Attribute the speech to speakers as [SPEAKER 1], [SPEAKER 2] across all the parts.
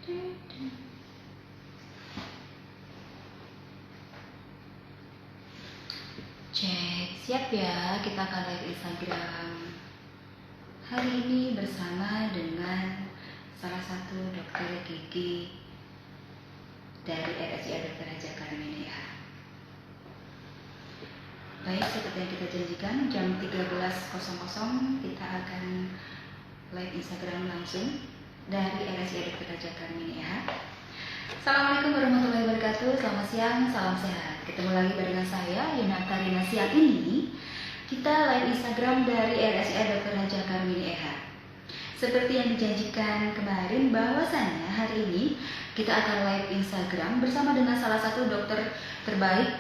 [SPEAKER 1] Cek, siap ya, kita akan live Instagram hari ini bersama dengan salah satu dokter gigi dari RSIA Dr. Haja Karminia. Baik, seperti yang kita janjikan, jam 13.00 kita akan live Instagram langsung dari RSIA Dr. Haja Karminia. Assalamualaikum warahmatullahi wabarakatuh. Selamat siang, salam sehat. Ketemu lagi barengan saya, Yunata Rina. Siang ini kita live Instagram dari RSIA Dr. Haja Karmini EH. Seperti yang dijanjikan kemarin, bahwasannya hari ini kita akan live Instagram bersama dengan salah satu dokter terbaik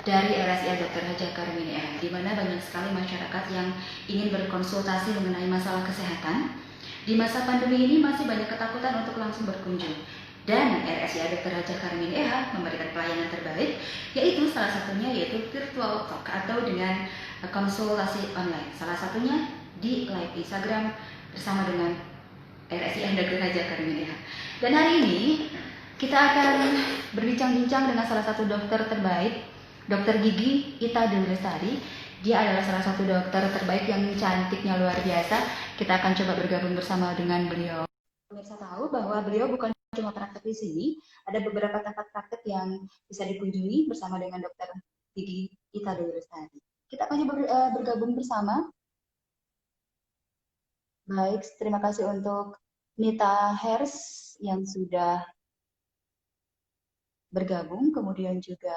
[SPEAKER 1] dari RSIA Dr. Haja Karmini EH, di mana banyak sekali masyarakat yang ingin berkonsultasi mengenai masalah kesehatan. Di masa pandemi ini masih banyak ketakutan untuk langsung berkunjung. Dan RSIA Dr. Haja Karmini EH memberikan pelayanan terbaik, yaitu salah satunya yaitu virtual talk atau dengan konsultasi online. Salah satunya di live Instagram bersama dengan RSIA Dr. Haja Karmini EH. Dan hari ini kita akan berbincang-bincang dengan salah satu dokter terbaik, Dokter Gigi Ita Dewi Lestari. Dia adalah salah satu dokter terbaik yang cantiknya luar biasa. Kita akan coba bergabung bersama dengan beliau. Pemirsa tahu bahwa beliau bukan cuma praktek di sini, ada beberapa tempat praktek yang bisa dikunjungi bersama dengan Dokter Gigi Ita Dewi Lestari. Kita akan bergabung bersama. Baik, terima kasih untuk Nita Hers yang sudah bergabung, kemudian juga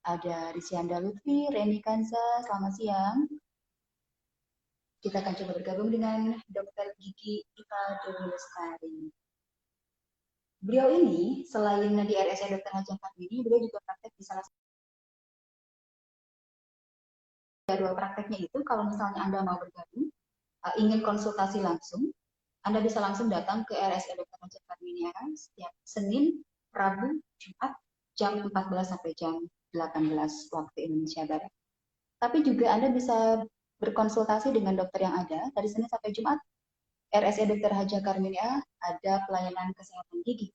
[SPEAKER 1] ada Risianda Lutfi, Reni Kansa, selamat siang. Kita akan coba bergabung dengan Dokter Gigi Ita Dewi Lestari. Beliau ini, selain di RSIA Dr. Haja Karmini, beliau juga praktek di salah satu jadwal prakteknya itu. Kalau misalnya Anda mau bergabung, ingin konsultasi langsung, Anda bisa langsung datang ke RSIA Dr. Haja Karmini setiap Senin, Rabu, Jumat, jam 14 sampai jam 18 waktu Indonesia Barat. Tapi juga Anda bisa berkonsultasi dengan dokter yang ada dari Senin sampai Jumat. RSIA Dr. Haja Karmini ada pelayanan kesehatan gigi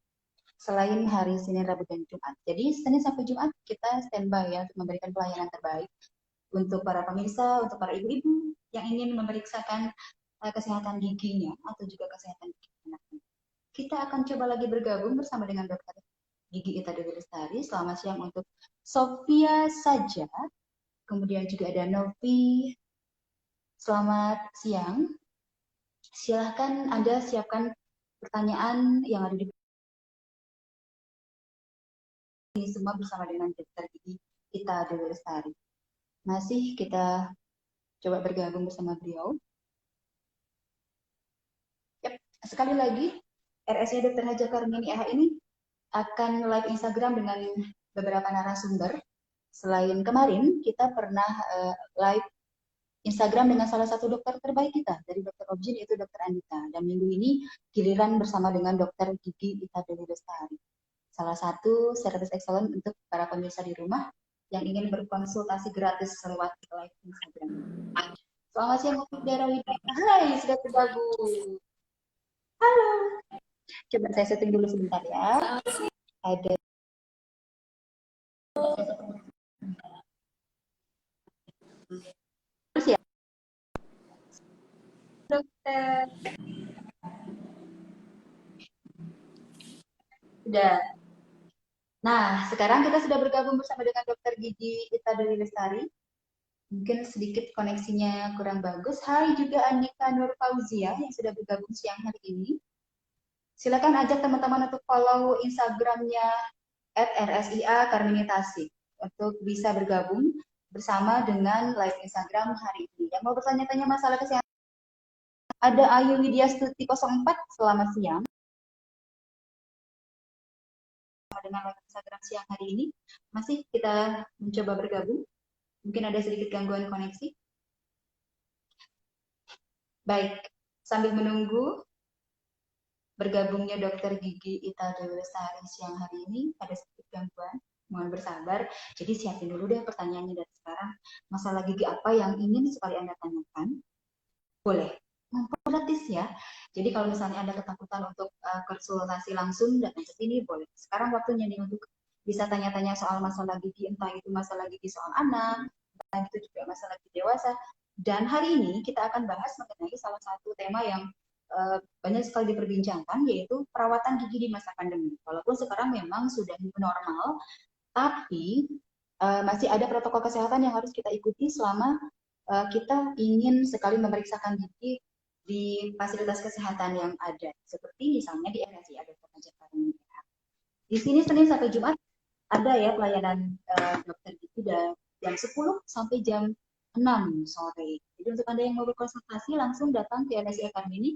[SPEAKER 1] selain hari Senin, Rabu, dan Jumat. Jadi Senin sampai Jumat kita standby ya untuk memberikan pelayanan terbaik untuk para pemirsa, untuk para ibu-ibu yang ingin memeriksakan kesehatan giginya atau juga kesehatan gigi anaknya. Kita akan coba lagi bergabung bersama dengan Dokter Gigi Ita Dewi Lestari. Selamat siang untuk Sofia saja. Kemudian juga ada Novi. Selamat siang. Silahkan Anda siapkan pertanyaan yang ada di ini semua bersama dengan Dokter Gigi Ita Dewi Lestari. Masih kita coba bergabung bersama beliau. Yep. Sekali lagi, RSIA Dr. Haja Karmini EH ini akan live Instagram dengan beberapa narasumber. Selain kemarin, kita pernah live Instagram dengan salah satu dokter terbaik kita, dari Dokter Objin, yaitu Dokter Anita. Dan minggu ini giliran bersama dengan Dokter Gigi Ita Dewi Lestari. Salah satu service excellent untuk para pemirsa di rumah yang ingin berkonsultasi gratis lewat live Instagram. Selamat siang, Mbak Darawida. Hai, sudah bergabung. Halo. Coba saya setting dulu sebentar ya. Ada terus ya, dokter. Sudah. Nah, sekarang kita sudah bergabung bersama dengan Dokter Gigi Ita Dewi Lestari. Mungkin sedikit koneksinya kurang bagus. Hai juga Andika Nur Fauzia yang sudah bergabung siang hari ini. Silakan ajak teman-teman untuk follow Instagramnya @rsia Karminitasi untuk bisa bergabung bersama dengan live Instagram hari ini. Yang mau bertanya-tanya masalah kesehatan, ada Ayu Widya Stuti 04, selamat siang. Dengan live Instagram siang hari ini, masih kita mencoba bergabung. Mungkin ada sedikit gangguan koneksi. Baik, sambil menunggu bergabungnya Dokter Gigi Ita Dewi Lestari siang hari ini, ada sedikit gangguan, mohon bersabar. Jadi siapin dulu deh pertanyaannya dari sekarang. Masalah gigi apa yang ingin sekali Anda tanyakan? Boleh gratis ya. Jadi kalau misalnya Anda ketakutan untuk konsultasi langsung datang ke sini boleh. Sekarang waktunya nih untuk bisa tanya-tanya soal masalah gigi, entah itu masalah gigi soal anak, entah itu juga masalah gigi dewasa. Dan hari ini kita akan bahas mengenai salah satu tema yang banyak sekali diperbincangkan, yaitu perawatan gigi di masa pandemi. Walaupun sekarang memang sudah new normal, tapi masih ada protokol kesehatan yang harus kita ikuti selama kita ingin sekali memeriksakan gigi di fasilitas kesehatan yang ada, seperti misalnya di RSI Dr. Najjar ini. Di sini Senin sampai Jumat ada ya pelayanan dokter gigi dari jam 10 sampai jam 6 sore. Jadi untuk Anda yang mau berkonsultasi langsung datang ke RSI ini.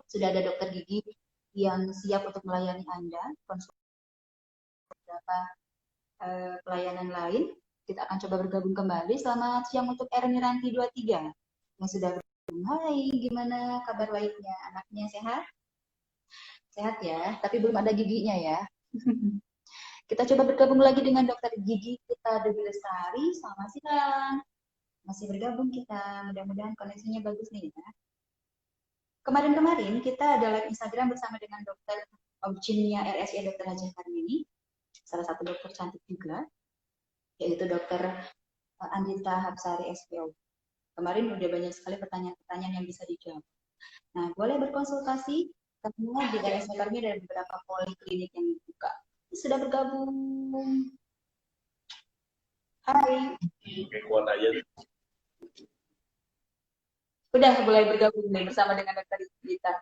[SPEAKER 1] Sudah ada dokter gigi yang siap untuk melayani Anda. Beberapa pelayanan lain. Kita akan coba bergabung kembali. Selamat siang untuk Erni Ranti 23 yang sudah bergabung. Hai, gimana kabar baiknya? Anaknya sehat? Sehat ya, tapi belum ada giginya ya. Kita coba bergabung lagi dengan dokter gigi kita, Dewi Lestari. Selamat siang. Masih bergabung kita, mudah-mudahan koneksinya bagus nih ya. Kemarin-kemarin kita ada live Instagram bersama dengan dokter Objinnya RSI Dr. Najjar Karmini, salah satu dokter cantik juga, yaitu dokter Andita Hapsari SPO. Kemarin udah banyak sekali pertanyaan-pertanyaan yang bisa dijawab. Nah, boleh berkonsultasi karena di RSI Karmini ada beberapa poliklinik yang dibuka. Sudah bergabung. Hai. Udah mulai bergabung nih bersama dengan dokter kita.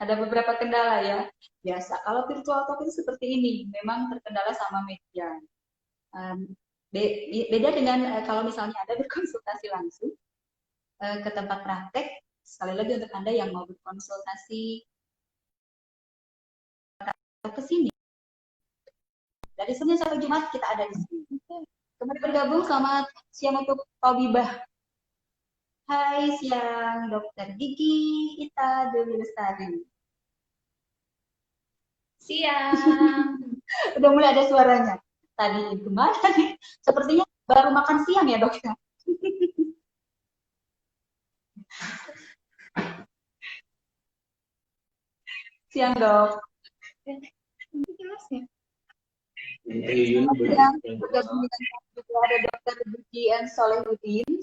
[SPEAKER 1] Ada beberapa kendala ya. Biasa. Kalau virtual talk itu seperti ini, memang terkendala sama media. Beda dengan kalau misalnya Anda berkonsultasi langsung ke tempat praktek. Sekali lagi untuk Anda yang mau berkonsultasi ke sini. Dari Senin sampai Jumat kita ada di sini. Kembali bergabung, selamat siang untuk Tobibah. Hai siang, dokter gigi kita Dewi Lestari.
[SPEAKER 2] Siang.
[SPEAKER 1] Udah mulai ada suaranya. Tadi gimana nih? Sepertinya baru makan siang ya dokter. Siang dok. Siang, bergabung dengan juga ada dokter Gigi and Solehudin.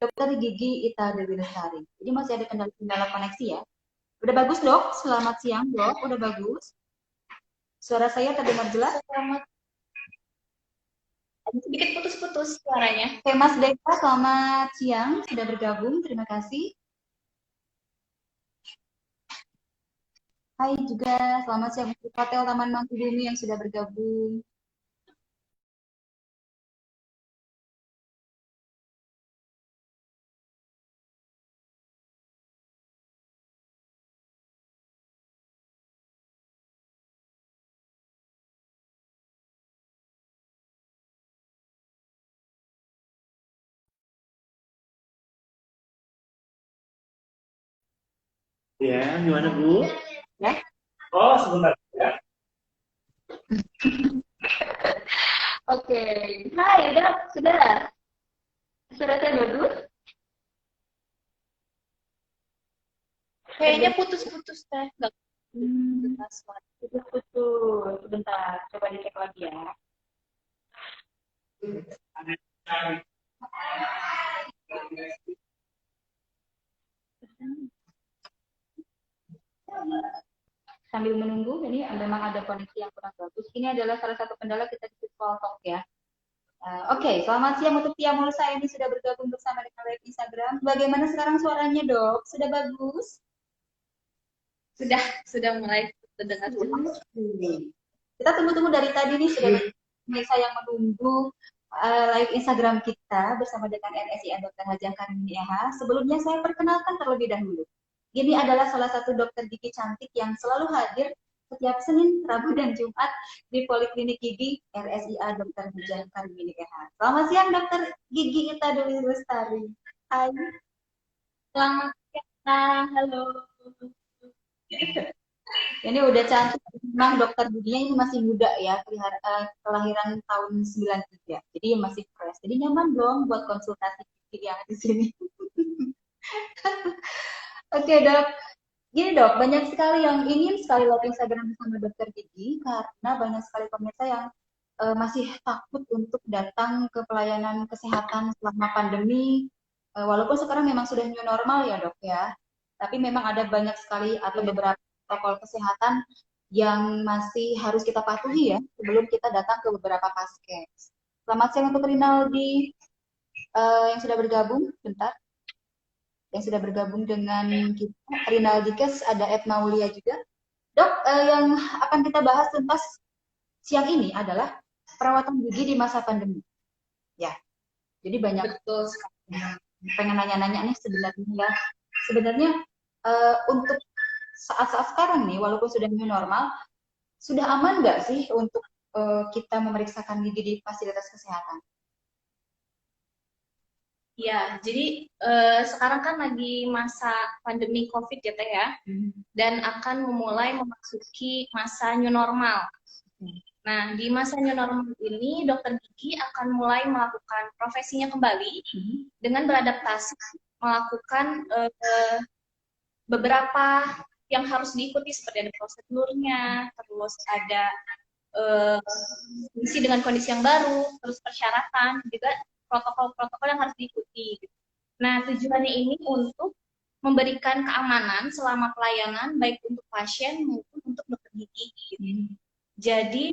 [SPEAKER 1] Dokter gigi Ita Dewi Lestari. Jadi masih ada kendala koneksi ya. Udah bagus dok, selamat siang dok, udah bagus. Suara saya terdengar jelas?
[SPEAKER 2] Selamat. Sedikit putus-putus suaranya.
[SPEAKER 1] Oke, Mas Deka, selamat siang, sudah bergabung, terima kasih. Hai juga, selamat siang untuk Hotel Taman Mangkubumi yang sudah bergabung.
[SPEAKER 3] Ya, gimana Bu?
[SPEAKER 1] Ya.
[SPEAKER 3] Oh, sebentar ya.
[SPEAKER 2] Oke. Hai, udah sudah. Sudah saya bagus? Kayaknya putus-putus teh.
[SPEAKER 1] Putus-putus. Sebentar, coba dicek lagi ya. Sambil menunggu, ini memang ada koneksi yang kurang bagus. Ini adalah salah satu kendala kita di virtual talk ya. Oke, selamat siang untuk Tia Mulsa ini sudah bergabung bersama dengan live Instagram. Bagaimana sekarang suaranya dok? Sudah bagus?
[SPEAKER 2] Sudah mulai terdengar jelas.
[SPEAKER 1] Kita tunggu-tunggu dari tadi nih sudah pemirsa yang menunggu live Instagram kita bersama dengan RSI Dr. Najjar Karmini RH. Sebelumnya saya perkenalkan terlebih dahulu. Ini adalah salah satu dokter gigi cantik yang selalu hadir setiap Senin, Rabu, dan Jumat di Poliklinik Gigi RSIA Dr. Najjar Karmini RH. Selamat siang dokter gigi kita Dewi Lestari. Hai.
[SPEAKER 2] Selamat siang. Halo.
[SPEAKER 1] Ini udah cantik. Memang dokter giginya ini masih muda ya, kelahiran tahun 93. Jadi masih fresh. Jadi nyaman dong buat konsultasi gigi yang di sini. Oke, Dok. Gini, Dok, banyak sekali yang ingin sekali live Instagram bersama dokter gigi karena banyak sekali pemirsa yang masih takut untuk datang ke pelayanan kesehatan selama pandemi. Walaupun sekarang memang sudah new normal ya, Dok ya. Tapi memang ada banyak sekali atau beberapa protokol kesehatan yang masih harus kita patuhi ya sebelum kita datang ke beberapa paskes. Selamat siang untuk Rinaldi yang sudah bergabung, bentar. Yang sudah bergabung dengan kita, Rinaldi Kes, ada Ed Maulia juga. Dok, yang akan kita bahas tuntas siang ini adalah perawatan gigi di masa pandemi. Ya, jadi banyak
[SPEAKER 2] Betul.
[SPEAKER 1] yang pengen nanya-nanya nih sebenarnya ya. Sebenarnya untuk saat-saat sekarang nih, walaupun sudah new normal, sudah aman nggak sih untuk kita memeriksakan gigi di fasilitas kesehatan?
[SPEAKER 2] Ya, jadi sekarang kan lagi masa pandemi COVID ya Teh ya, dan akan memulai memasuki masa new normal. Nah, di masa new normal ini dokter gigi akan mulai melakukan profesinya kembali dengan beradaptasi melakukan beberapa yang harus diikuti seperti ada prosedurnya, terus ada kondisi dengan kondisi yang baru, terus persyaratan, juga protokol-protokol yang harus diikuti. Nah, tujuannya ini untuk memberikan keamanan selama pelayanan baik untuk pasien maupun untuk dokter gigi. Jadi,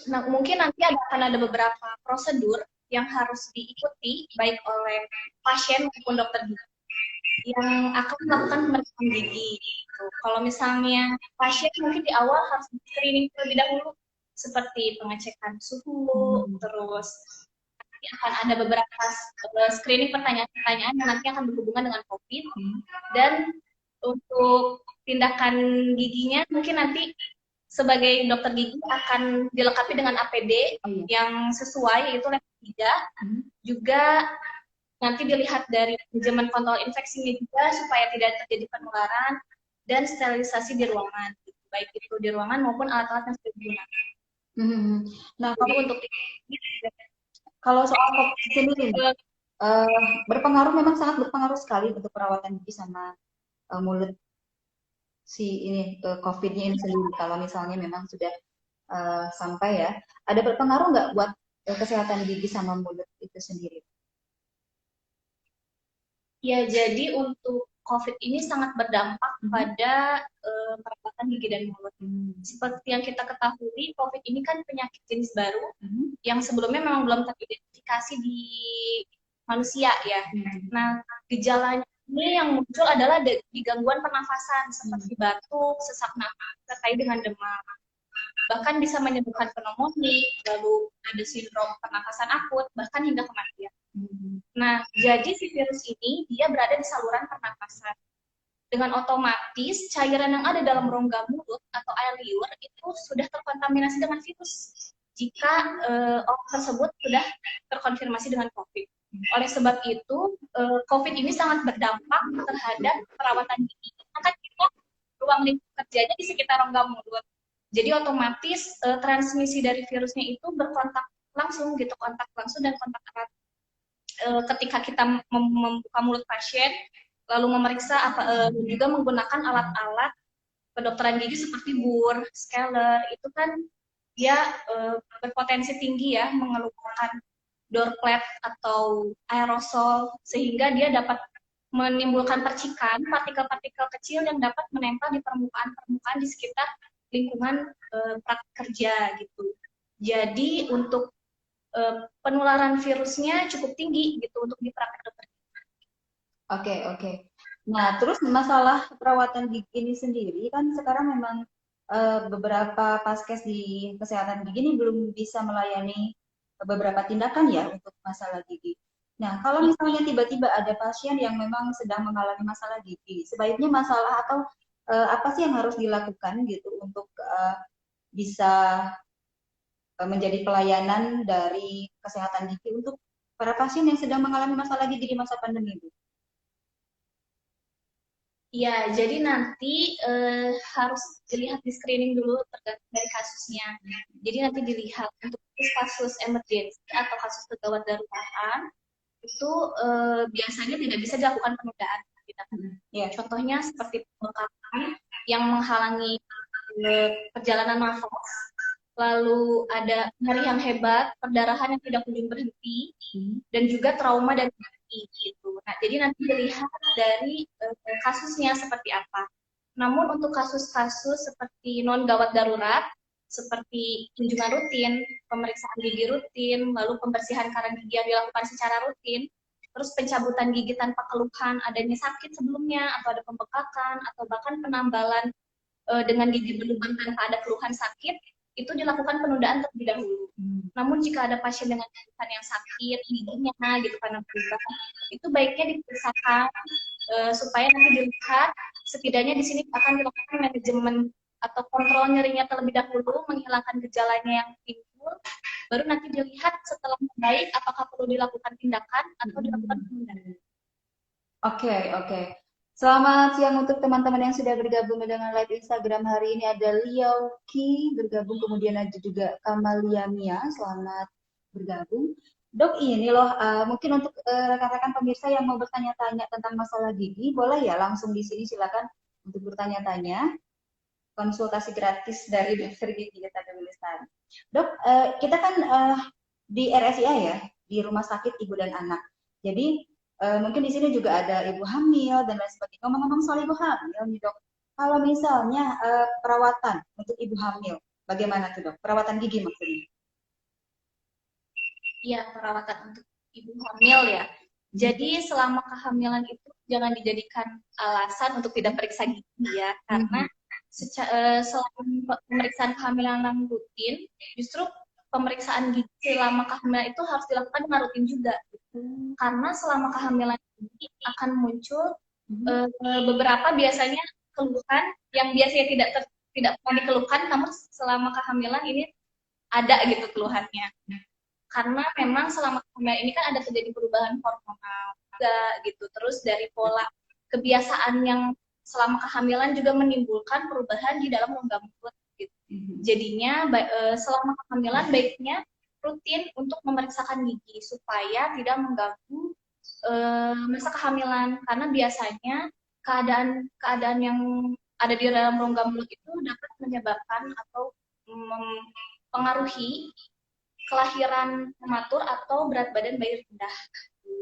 [SPEAKER 2] nah, mungkin nanti akan ada beberapa prosedur yang harus diikuti baik oleh pasien maupun dokter gigi yang akan melakukan pemeriksaan gigi. Gitu. Kalau misalnya pasien mungkin di awal harus screening terlebih dahulu, seperti pengecekan suhu, terus nanti akan ada beberapa screening pertanyaan-pertanyaan yang nanti akan berhubungan dengan COVID, dan untuk tindakan giginya mungkin nanti sebagai dokter gigi akan dilengkapi dengan APD yang sesuai, yaitu level 3, juga nanti dilihat dari manajemen kontrol infeksinya juga supaya tidak terjadi penularan, dan sterilisasi di ruangan, baik itu di ruangan maupun alat-alat yang sudah digunakan.
[SPEAKER 1] Nah,
[SPEAKER 2] Jadi untuk
[SPEAKER 1] kalau soal COVID sendiri, berpengaruh, memang sangat berpengaruh sekali untuk perawatan gigi sama mulut si ini COVID-nya ini sendiri. Kalau misalnya memang sudah sampai ya, ada berpengaruh nggak buat kesehatan gigi sama mulut itu sendiri?
[SPEAKER 2] ya, jadi untuk COVID ini sangat berdampak pada perawatan gigi dan mulut. Seperti yang kita ketahui, COVID ini kan penyakit jenis baru yang sebelumnya memang belum teridentifikasi di manusia ya. Nah, gejalanya ini yang muncul adalah di gangguan pernafasan seperti batuk, sesak napas, sertai dengan demam. Bahkan bisa menyebabkan pneumonia, lalu ada sindrom pernafasan akut, bahkan hingga kematian. Nah, jadi si virus ini dia berada di saluran pernafasan. Dengan otomatis cairan yang ada dalam rongga mulut atau air liur itu sudah terkontaminasi dengan virus jika orang tersebut sudah terkonfirmasi dengan COVID. Oleh sebab itu, COVID ini sangat berdampak terhadap perawatan gigi. Maka kita ruang lingkup kerjanya di sekitar rongga mulut. Jadi otomatis transmisi dari virusnya itu berkontak langsung gitu, kontak langsung dan kontak erat. Ketika kita membuka mulut pasien, lalu memeriksa juga menggunakan alat-alat kedokteran gigi seperti bur, scaler, itu kan dia berpotensi tinggi ya mengeluarkan droplet atau aerosol, sehingga dia dapat menimbulkan percikan, partikel-partikel kecil yang dapat menempel di permukaan-permukaan di sekitar lingkungan praktik kerja gitu. Jadi untuk penularan virusnya cukup tinggi gitu untuk di praktek dokter.
[SPEAKER 1] Oke. Nah, terus masalah perawatan gigi ini sendiri kan sekarang memang beberapa paskes di kesehatan gigi ini belum bisa melayani beberapa tindakan ya untuk masalah gigi. Nah, kalau misalnya tiba-tiba ada pasien yang memang sedang mengalami masalah gigi, sebaiknya masalah atau apa sih yang harus dilakukan gitu untuk bisa menjadi pelayanan dari kesehatan gigi untuk para pasien yang sedang mengalami masalah gigi di masa pandemi itu?
[SPEAKER 2] Ya, jadi nanti harus dilihat di screening dulu tergantung dari kasusnya. Jadi nanti dilihat untuk kasus emergensi atau kasus kegawat darurat itu biasanya tidak bisa dilakukan penundaan.
[SPEAKER 1] Ya.
[SPEAKER 2] Contohnya seperti pembengkakan yang menghalangi perjalanan nafas, lalu ada nyeri yang hebat, perdarahan yang tidak kunjung berhenti, dan juga trauma dan mati gitu. Nah, jadi nanti dilihat dari kasusnya seperti apa. Namun untuk kasus-kasus seperti non gawat darurat, seperti kunjungan rutin, pemeriksaan gigi rutin, lalu pembersihan karang gigi yang dilakukan secara rutin, terus pencabutan gigi tanpa keluhan, adanya sakit sebelumnya, atau ada pembekakan, atau bahkan penambalan dengan gigi berlubang tanpa ada keluhan sakit, itu dilakukan penundaan terlebih dahulu. Namun jika ada pasien dengan keluhan yang sakit giginya gitu karena berlubang, itu baiknya diperiksakan supaya nanti dilihat setidaknya di sini akan dilakukan manajemen atau kontrol nyerinya terlebih dahulu, menghilangkan gejalanya yang timbul, baru nanti dilihat setelah membaik apakah perlu dilakukan tindakan atau dilakukan penundaan.
[SPEAKER 1] Oke. Selamat siang untuk teman-teman yang sudah bergabung dengan live Instagram hari ini. Ada Liao Ki bergabung, kemudian ada juga Kamalia Mia. Selamat bergabung. Dok, ini loh, mungkin untuk rekan-rekan pemirsa yang mau bertanya-tanya tentang masalah gigi, boleh ya langsung di sini silakan untuk bertanya-tanya. Konsultasi gratis dari dokter gigi kita tulisan. Dok, kita kan di RSIA ya, di Rumah Sakit Ibu dan Anak. Jadi mungkin di sini juga ada ibu hamil dan lain sebagainya. Ngomong-ngomong soal ibu hamil nih dok, kalau misalnya perawatan untuk ibu hamil, bagaimana tuh dok? Perawatan gigi maksudnya?
[SPEAKER 2] Iya, perawatan untuk ibu hamil ya. Jadi selama kehamilan itu jangan dijadikan alasan untuk tidak periksa gigi ya, karena selain pemeriksaan kehamilan yang rutin, justru pemeriksaan gigi selama kehamilan itu harus dilakukan dengan rutin juga. Karena selama kehamilan ini akan muncul beberapa biasanya keluhan yang biasanya tidak pernah dikeluhkan, namun selama kehamilan ini ada gitu keluhannya. Karena memang selama kehamilan ini kan ada terjadi perubahan hormonal juga gitu. Terus dari pola kebiasaan yang selama kehamilan juga menimbulkan perubahan di dalam rongga mulut gitu. Jadinya selama kehamilan baiknya rutin untuk memeriksakan gigi supaya tidak mengganggu masa kehamilan, karena biasanya keadaan yang ada di dalam rongga mulut itu dapat menyebabkan atau mempengaruhi kelahiran prematur atau berat badan bayi rendah.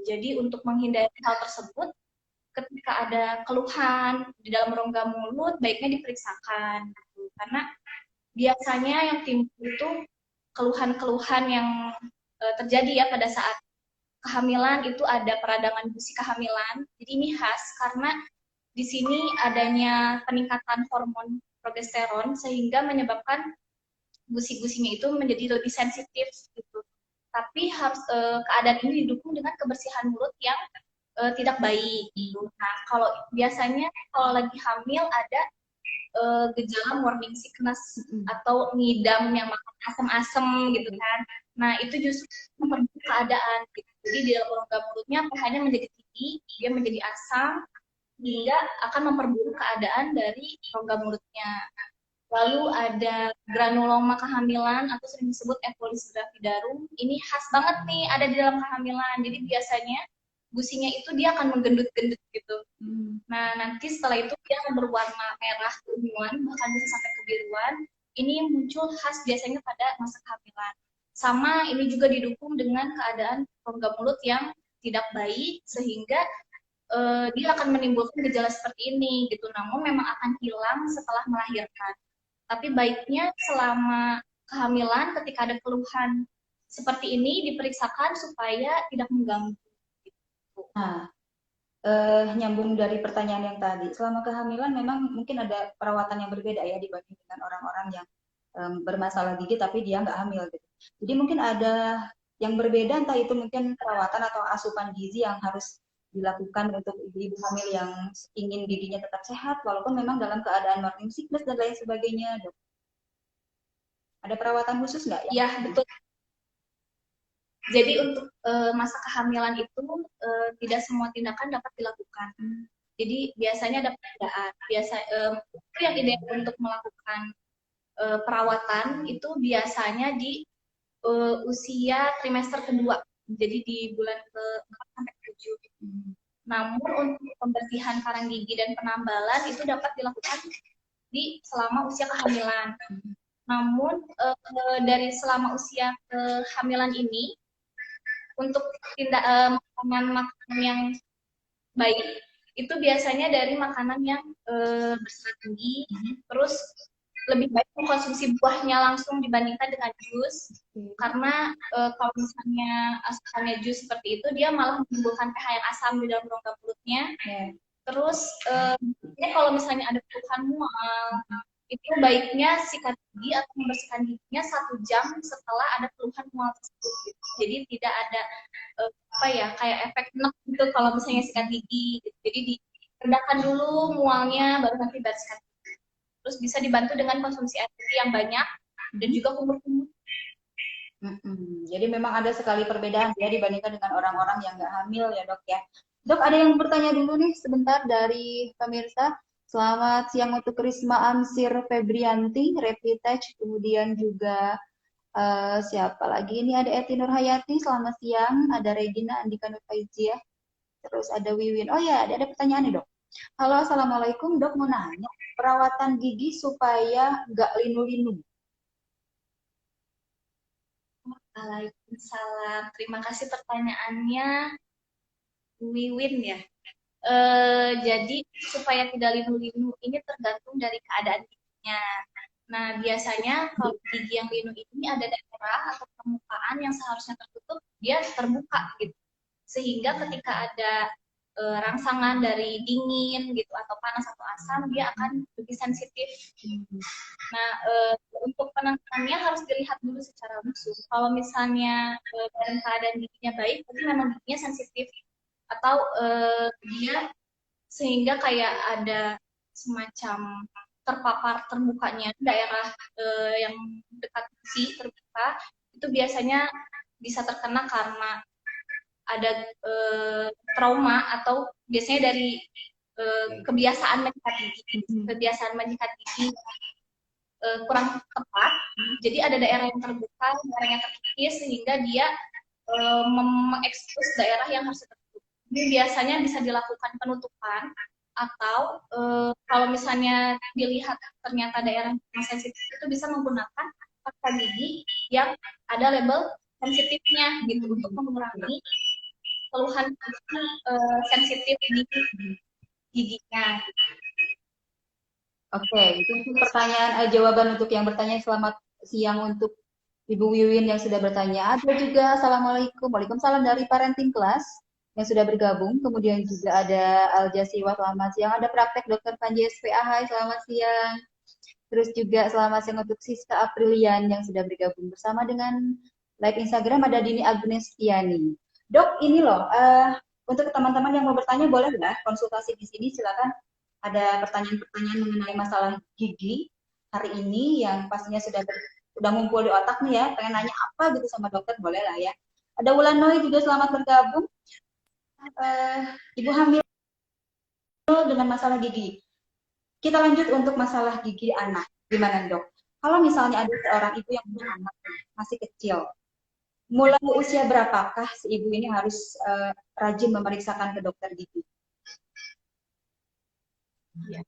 [SPEAKER 2] Jadi untuk menghindari hal tersebut, ketika ada keluhan di dalam rongga mulut, baiknya diperiksakan. Karena biasanya yang timbul itu keluhan-keluhan yang terjadi ya pada saat kehamilan, itu ada peradangan gusi kehamilan. Jadi ini khas karena di sini adanya peningkatan hormon progesteron sehingga menyebabkan gusi-gusinya itu menjadi lebih sensitif gitu. Tapi harus keadaan ini didukung dengan kebersihan mulut yang tidak baik gitu. Nah, kalau biasanya kalau lagi hamil ada gejala morning sickness atau ngidam yang makan asam-asam gitu kan. Nah, itu justru memperburuk keadaan gitu. Jadi di dalam rongga mulutnya pH-nya menjadi tinggi, dia menjadi asam, hingga akan memperburuk keadaan dari rongga mulutnya. Lalu ada granuloma kehamilan atau sering disebut epolis gravidarum. Ini khas banget nih ada di dalam kehamilan. Jadi biasanya gusinya itu dia akan menggendut-gendut gitu. Nah, nanti setelah itu dia akan berwarna merah keunguan, bahkan bisa sampai kebiruan. Ini muncul khas biasanya pada masa kehamilan. Sama ini juga didukung dengan keadaan rongga mulut yang tidak baik, sehingga dia akan menimbulkan gejala seperti ini gitu. Namun memang akan hilang setelah melahirkan. Tapi baiknya selama kehamilan ketika ada keluhan seperti ini diperiksakan supaya tidak mengganggu.
[SPEAKER 1] Nah, nyambung dari pertanyaan yang tadi, selama kehamilan memang mungkin ada perawatan yang berbeda ya dibanding dengan orang-orang yang bermasalah gigi tapi dia nggak hamil gitu. Jadi mungkin ada yang berbeda, entah itu mungkin perawatan atau asupan gizi yang harus dilakukan untuk ibu-ibu hamil yang ingin giginya tetap sehat walaupun memang dalam keadaan morning sickness dan lain sebagainya, dok. Ada perawatan khusus nggak?
[SPEAKER 2] Ya, betul. Jadi untuk masa kehamilan itu tidak semua tindakan dapat dilakukan. Jadi biasanya ada perbedaan. Itu yang ideal untuk melakukan perawatan itu biasanya di usia trimester kedua. Jadi di bulan ke-4 sampai ke-7. Namun untuk pembersihan karang gigi dan penambalan itu dapat dilakukan di selama usia kehamilan. Namun dari selama usia kehamilan ini untuk makanan yang baik itu biasanya dari makanan yang berserat tinggi, terus lebih baik mengkonsumsi buahnya langsung dibandingkan dengan jus, karena kalau misalnya asalnya jus seperti itu dia malah menimbulkan pH yang asam di dalam rongga mulutnya. Terus kalau misalnya ada keluhan mual, itu baiknya sikat gigi atau membersihkan giginya 1 jam setelah ada keluhan mual tersebut. Gitu. Jadi tidak ada kayak efek nek gitu kalau misalnya sikat gigi. Gitu. Jadi diredakan dulu mualnya, baru nanti bersihkan. Terus bisa dibantu dengan konsumsi air putih yang banyak dan juga kumur-kumur.
[SPEAKER 1] Jadi memang ada sekali perbedaan ya dibandingkan dengan orang-orang yang nggak hamil ya dok ya. Dok, ada yang bertanya dulu nih sebentar dari pemirsa. Selamat siang untuk Risma Amsir Febrianti, Repitech, kemudian juga siapa lagi? Ini ada Eti Nurhayati, selamat siang. Ada Regina Andika Nurfaizia, terus ada Wiwin. Oh ya, ada pertanyaan nih dok. Halo, assalamualaikum dok, mau nanya perawatan gigi supaya nggak linu-linu.
[SPEAKER 2] Waalaikumsalam. Terima kasih pertanyaannya, Wiwin ya. Jadi supaya tidak linu-linu ini tergantung dari keadaan giginya. Nah biasanya kalau gigi yang linu ini ada daerah atau permukaan yang seharusnya tertutup, dia terbuka gitu. Sehingga ketika ada rangsangan dari dingin gitu atau panas atau asam, dia akan lebih sensitif. Nah untuk penanganannya harus dilihat dulu secara langsung. Kalau misalnya dalam keadaan giginya baik, berarti memang giginya sensitif atau dia sehingga kayak ada semacam terpapar terbukanya daerah yang dekat gusi terbuka, itu biasanya bisa terkena karena ada trauma atau biasanya dari kebiasaan menyikat gigi kurang tepat. Jadi ada daerah yang terbuka, daerah yang terkikis sehingga dia mengekspos daerah yang harus tertutup. Ini biasanya bisa dilakukan penutupan atau kalau misalnya dilihat ternyata daerah yang sensitif itu bisa menggunakan pasta gigi yang ada label sensitifnya gitu untuk mengurangi keluhan sensitif di giginya.
[SPEAKER 1] Oke, itu pertanyaan jawaban untuk yang bertanya. Selamat siang untuk Ibu Wiwin yang sudah bertanya. Ada juga Assalamualaikum, Waalaikumsalam dari Parenting Class yang sudah bergabung. Kemudian juga ada Aljasiwa, selamat siang. Ada praktek Dr. Panji SPA, hai, selamat siang. Terus juga selamat siang untuk Siska Aprilian yang sudah bergabung bersama dengan live Instagram. Ada Dini Agnestiani. Dok, ini loh, untuk teman-teman yang mau bertanya boleh nggak konsultasi di sini, silakan. Ada pertanyaan-pertanyaan mengenai masalah gigi hari ini yang pastinya sudah ngumpul di otak nih ya, pengen nanya apa gitu sama dokter, boleh lah ya. Ada Wulanoi juga selamat bergabung. Ibu hamil dengan masalah gigi. Kita lanjut untuk masalah gigi anak. Gimana dok? Kalau misalnya ada seorang ibu yang punya anak masih kecil, mulai usia berapakah si ibu ini harus rajin memeriksakan ke dokter gigi?
[SPEAKER 2] Ya.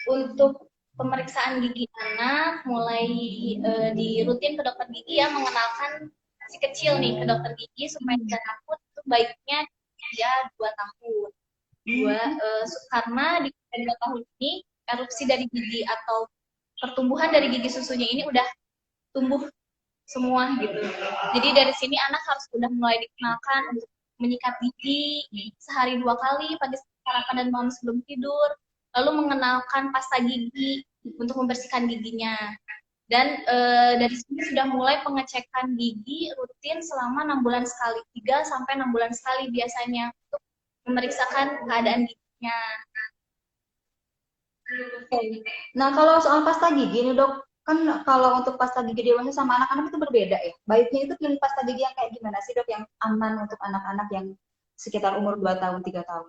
[SPEAKER 2] Untuk pemeriksaan gigi anak mulai dirutin ke dokter gigi ya, mengenalkan si kecil nih ke dokter gigi supaya tidak takut. Itu baiknya dia 2 tahun. Karena di 2 tahun ini erupsi dari gigi atau pertumbuhan dari gigi susunya ini udah tumbuh semua gitu. Jadi dari sini anak harus udah mulai dikenalkan untuk menyikat gigi sehari 2 kali, pagi sarapan dan malam sebelum tidur. Lalu mengenalkan pasta gigi untuk membersihkan giginya. Dan dari sini sudah mulai pengecekan gigi rutin selama 6 bulan sekali, 3 sampai 6 bulan sekali biasanya untuk memeriksakan keadaan giginya.
[SPEAKER 1] Nah kalau soal pasta gigi nih dok, kan kalau untuk pasta gigi dewasa sama anak-anak itu berbeda ya. Baiknya itu pilih pasta gigi yang kayak gimana sih dok, yang aman untuk anak-anak yang sekitar umur 2 tahun, 3 tahun?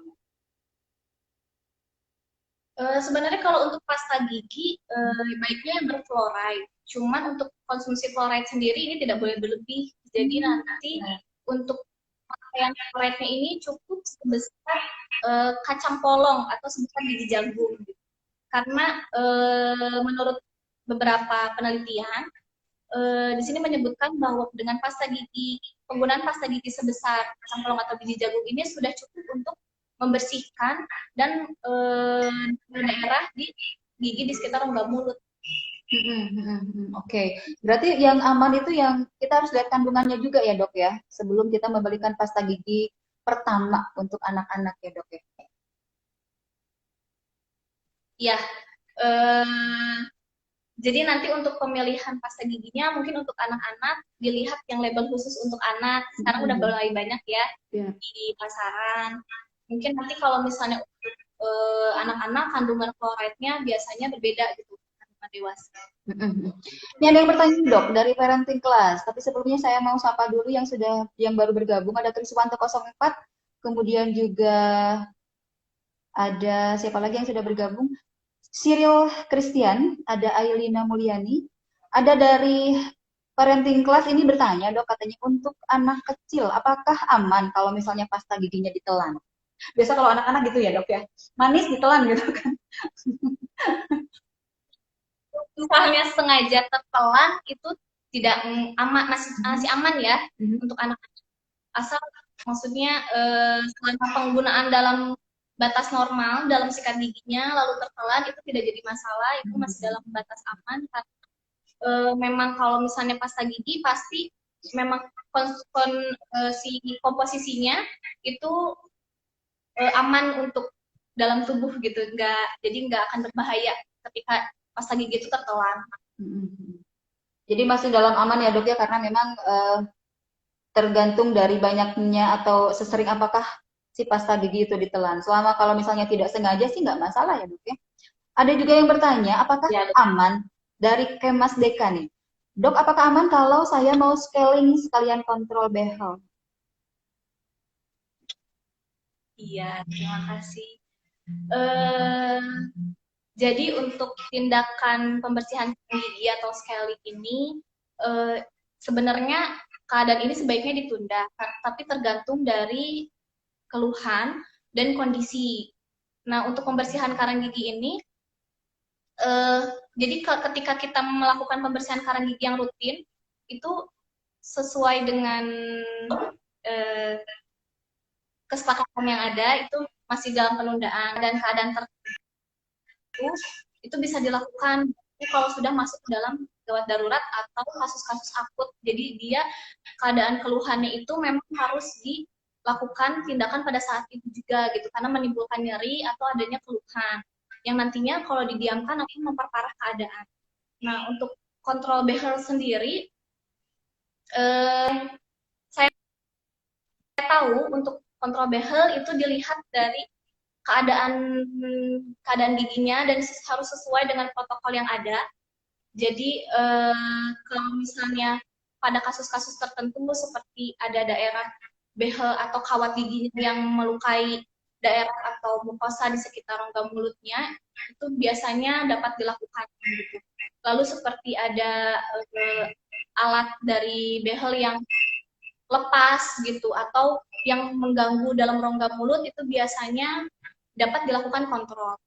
[SPEAKER 2] Sebenarnya kalau untuk pasta gigi baiknya yang berfluoride. Cuman untuk konsumsi fluoride sendiri ini tidak boleh berlebih. Jadi nanti untuk pakaian fluoride-nya ini cukup sebesar kacang polong atau sebesar biji jagung. Karena menurut beberapa penelitian di sini menyebutkan bahwa dengan penggunaan pasta gigi sebesar kacang polong atau biji jagung ini sudah cukup untuk membersihkan dan daerah di gigi di sekitar rongga mulut.
[SPEAKER 1] Oke, berarti yang aman itu yang kita harus lihat kandungannya juga ya dok ya, sebelum kita membelikan pasta gigi pertama untuk anak-anak ya dok ya.
[SPEAKER 2] Ya, jadi nanti untuk pemilihan pasta giginya mungkin untuk anak-anak dilihat yang label khusus untuk anak. Sekarang udah mulai banyak ya di pasaran. Mungkin nanti kalau misalnya untuk anak-anak kandungan fluoride-nya biasanya berbeda gitu dengan dewasa.
[SPEAKER 1] Ini ada yang bertanya dok dari parenting class, tapi sebelumnya saya mau sapa dulu yang baru bergabung. Ada Triswanto 04, kemudian juga ada siapa lagi yang sudah bergabung? Cyril Christian, ada Ailina Mulyani, ada dari parenting class ini bertanya dok, katanya untuk anak kecil apakah aman kalau misalnya pasta giginya ditelan? Biasa kalau anak-anak gitu ya dok ya, manis ditelan gitu kan.
[SPEAKER 2] Misalnya sengaja tertelan itu tidak aman, masih aman ya untuk anak, asal maksudnya selama penggunaan dalam batas normal dalam sikat giginya lalu tertelan itu tidak jadi masalah, itu masih dalam batas aman. Karena memang kalau misalnya pasta gigi pasti memang si komposisinya itu aman untuk dalam tubuh gitu, jadi nggak akan berbahaya ketika pasta gigi itu tertelan.
[SPEAKER 1] Jadi masih dalam aman ya dok ya, karena memang tergantung dari banyaknya atau sesering apakah si pasta gigi itu ditelan. Selama kalau misalnya tidak sengaja sih nggak masalah ya dok ya. Ada juga yang bertanya apakah aman dari Kemas Deka nih. Dok, apakah aman kalau saya mau scaling sekalian kontrol behel?
[SPEAKER 2] Iya, terima kasih. Jadi untuk tindakan pembersihan gigi atau scaling ini sebenarnya keadaan ini sebaiknya ditunda, tapi tergantung dari keluhan dan kondisi. Nah, untuk pembersihan karang gigi ini, jadi ketika kita melakukan pembersihan karang gigi yang rutin, itu sesuai dengan kesepakatan yang ada, itu masih dalam penundaan dan keadaan tertentu itu bisa dilakukan kalau sudah masuk ke dalam gawat darurat atau kasus-kasus akut. Jadi dia keadaan keluhannya itu memang harus dilakukan tindakan pada saat itu juga gitu, karena menimbulkan nyeri atau adanya keluhan yang nantinya kalau didiamkan akan memperparah keadaan. Nah, untuk kontrol behel sendiri, saya tahu untuk kontrol behel itu dilihat dari keadaan giginya dan harus sesuai dengan protokol yang ada. Jadi kalau misalnya pada kasus-kasus tertentu seperti ada daerah behel atau kawat gigi yang melukai daerah atau mukosa di sekitar rongga mulutnya, itu biasanya dapat dilakukan gitu. Lalu seperti ada alat dari behel yang lepas gitu atau yang mengganggu dalam rongga mulut, itu biasanya dapat dilakukan kontrol.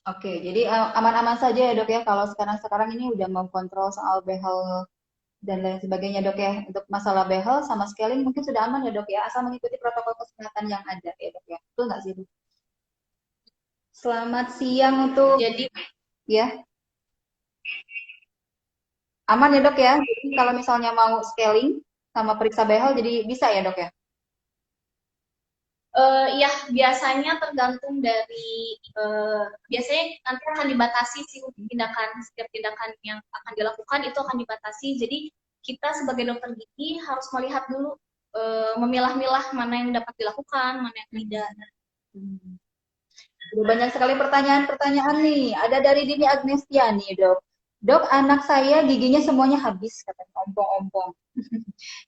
[SPEAKER 1] Oke, jadi aman-aman saja ya dok ya kalau sekarang ini udah mau kontrol soal behel dan lain sebagainya dok ya. Untuk masalah behel sama scaling mungkin sudah aman ya dok ya, asal mengikuti protokol kesehatan yang ada ya dok ya. Betul nggak sih dok? Selamat siang untuk
[SPEAKER 2] jadi
[SPEAKER 1] ya. Aman ya dok ya. Jadi kalau misalnya mau scaling sama periksa behel jadi bisa ya dok ya?
[SPEAKER 2] Ya biasanya tergantung dari biasanya nanti akan dibatasi sih setiap tindakan yang akan dilakukan itu akan dibatasi. Jadi kita sebagai dokter gigi harus melihat dulu memilah-milah mana yang dapat dilakukan, mana yang tidak.
[SPEAKER 1] Udah banyak sekali pertanyaan-pertanyaan nih. Ada dari Dini Agnestia nih dok. Dok, anak saya giginya semuanya habis, katanya ompong-ompong.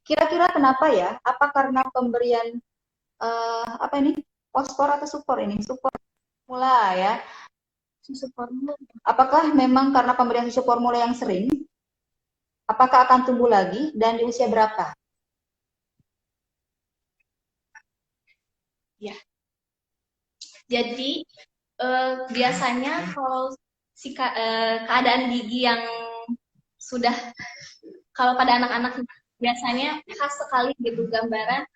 [SPEAKER 1] Kira-kira kenapa ya? Apa karena pemberian apa ini? Fosfor atau supor ini? Supor mula ya.
[SPEAKER 2] Susu formula.
[SPEAKER 1] Apakah memang karena pemberian susu formula yang sering, apakah akan tumbuh lagi dan di usia berapa?
[SPEAKER 2] Ya. Jadi biasanya kalau keadaan gigi yang sudah, kalau pada anak-anak biasanya khas sekali gitu gambaran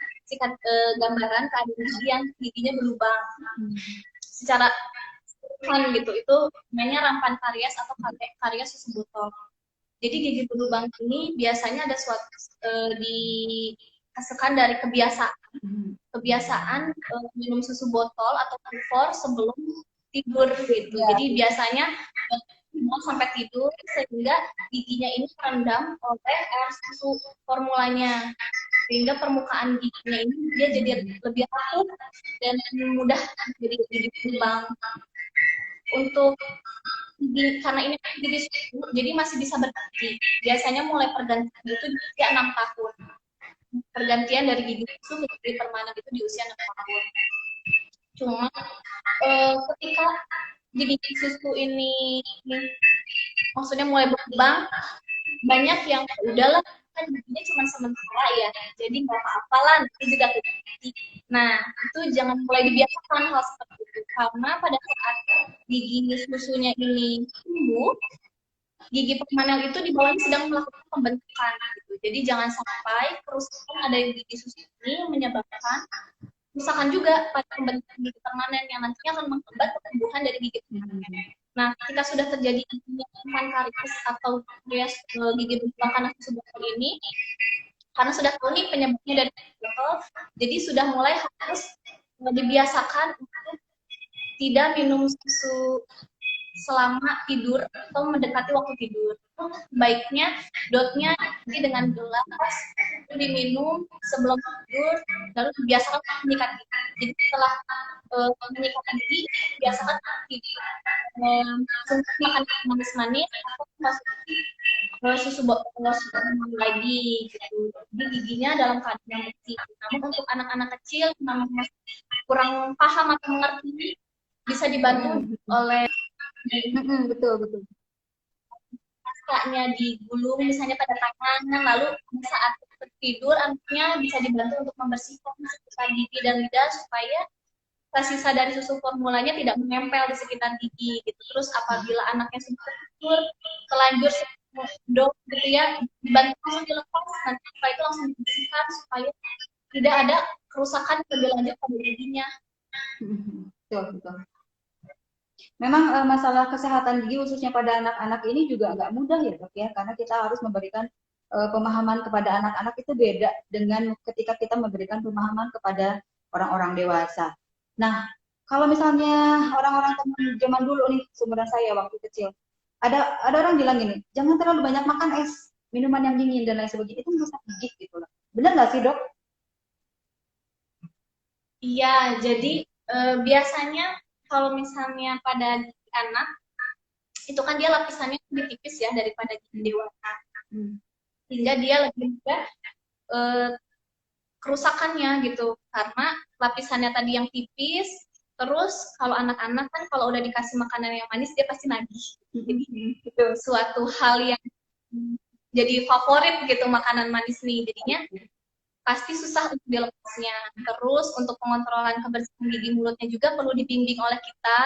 [SPEAKER 2] gambaran keadaan gigi yang giginya berlubang secara keseluruhan gitu, itu namanya rampan karies atau karies susu botol. Jadi gigi berlubang ini biasanya ada suatu dikhasilkan dari kebiasaan minum susu botol atau kufor sebelum tidur gitu. Jadi biasanya mau sampai tidur sehingga giginya ini terendam oleh air susu formulanya, sehingga permukaan giginya ini dia jadi lebih rapuh dan mudah jadi gigi berlubang. Untuk gigi, karena ini gigi susu, jadi masih bisa berganti. Biasanya mulai pergantian itu di usia 6 tahun. Pergantian dari gigi susu ke gigi permanen itu di usia 6 tahun. Cuma ketika gigi susu ini maksudnya mulai berkembang, banyak yang udahlah kan giginya cuma sementara ya, jadi nggak apa-apa lah, nanti juga ganti. Nah, itu jangan mulai dibiasakan hal seperti itu, karena pada saat gigi susunya ini tumbuh, gigi permanen itu di bawahnya sedang melakukan pembentukan gitu. Jadi jangan sampai kerusakan ada di gigi susu ini menyebabkan kerusakan juga pada pembentukan gigi permanen yang nantinya akan menghambat pertumbuhan dari gigi permanen. Nah, ketika sudah terjadi rampan karies atau karies gigi berlubang karena susu botol ini, karena sudah tahu nih penyebabnya dari botol, jadi sudah mulai harus dibiasakan untuk tidak minum susu selama tidur atau mendekati waktu tidur. Baiknya dotnya dengan gelas itu diminum sebelum tidur, lalu dibiasakan menyikat gigi. Jadi setelah menyikat gigi, biasakan tidur makan manis-manis atau masuki susu botol lagi gitu. Jadi giginya dalam keadaan yang bersih. Namun untuk anak-anak kecil yang masih kurang paham atau mengerti, bisa dibantu oleh
[SPEAKER 1] betul.
[SPEAKER 2] Pasanya digulung misalnya pada tangan, lalu saat tidur anaknya bisa dibantu untuk membersihkan sekitar gigi dan lidah supaya sisa dari susu formulanya tidak menempel di sekitar gigi gitu. Terus apabila anaknya sudah tidur telanjur dok gitu ya, dibantu langsung dilepas, nanti setelah itu langsung dibersihkan supaya tidak ada kerusakan lebih lanjut pada giginya.
[SPEAKER 1] Betul. Memang masalah kesehatan gigi khususnya pada anak-anak ini juga nggak mudah ya dok ya, karena kita harus memberikan pemahaman kepada anak-anak itu beda dengan ketika kita memberikan pemahaman kepada orang-orang dewasa. Nah, kalau misalnya orang-orang zaman dulu nih, seumuran saya waktu kecil, ada orang bilang gini, jangan terlalu banyak makan es, minuman yang dingin dan lain sebagainya, itu merusak gigi gitu loh. Benar nggak sih dok?
[SPEAKER 2] Iya, jadi biasanya kalau misalnya pada gigi anak, itu kan dia lapisannya lebih tipis ya daripada gigi dewasa. Sehingga dia lebih mudah kerusakannya gitu. Karena lapisannya tadi yang tipis, terus kalau anak-anak kan kalau udah dikasih makanan yang manis, dia pasti nagih. Jadi itu suatu hal yang jadi favorit gitu makanan manis nih. Jadinya pasti susah untuk dilepasnya. Terus untuk pengontrolan kebersihan gigi mulutnya juga perlu dibimbing oleh kita.